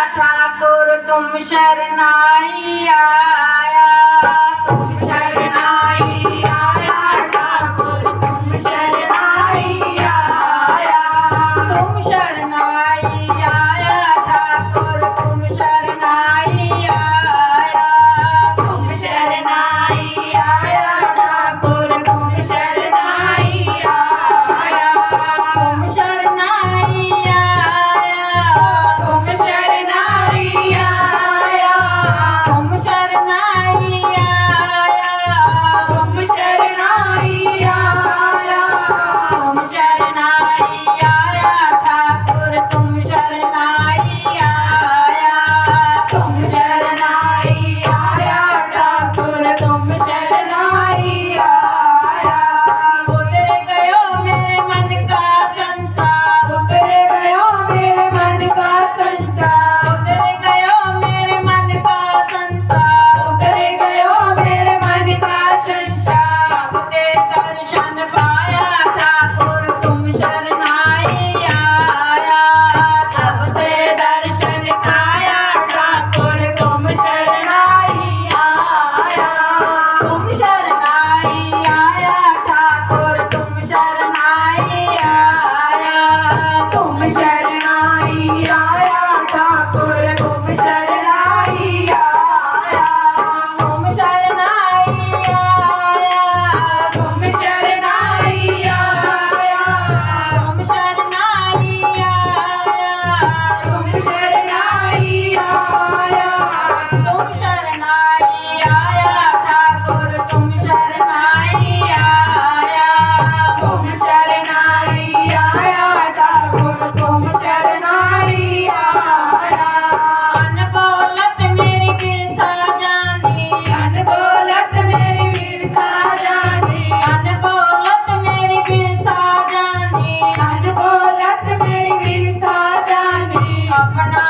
ठाकुर तुम शरणाई आया, तुम शरणाई आया ठाकुर तुम शरणाई आया, तुम शरणाई आया ठाकुर तुम शरणाई आया, तुम शरणाई आया ठाकुर तुम शरणाई आया, तुम शरणाई आया, तुम शरणाई आया, तुम शरणाई आया, तुम शरणाई आया, तुम शरणाई आया ठाकुर तुम शरणाई आया, तुम शरणाई आया ठाकुर तुम शरणाई आया। उतर गयो मेरे मन का संसार, उतर गयो मेरे मन का संसार, उतर गयो मेरे मन का संसार, उतर गयो मेरे मन का संसार। तब ते दर्शन पाया ठाकुर तुम शरणाई आया, तब ते दर्शन पाया ठाकुर तुम शरणाई आया, तुम शरणाई आया ठाकुर तुम शरणाई आया, तुम शरणाई आया ठाकुर तुम शरणाई आया, तुम शरणाई आया, तुम शरणाई आया, तुम शरणाई आया, तुम शरणाई आया, तुम शरणाई आया ठाकुर तुम शरणाई आया, तुम शरणाई आया ठाकुर तुम शरणाई आया। अनबोलत मेरी बिरथा जानी, अनबोलत मेरी बिरथा जानी, अनबोलत मेरी बिरथा जानी, अनबोलत मेरी बिरथा जानी। अपना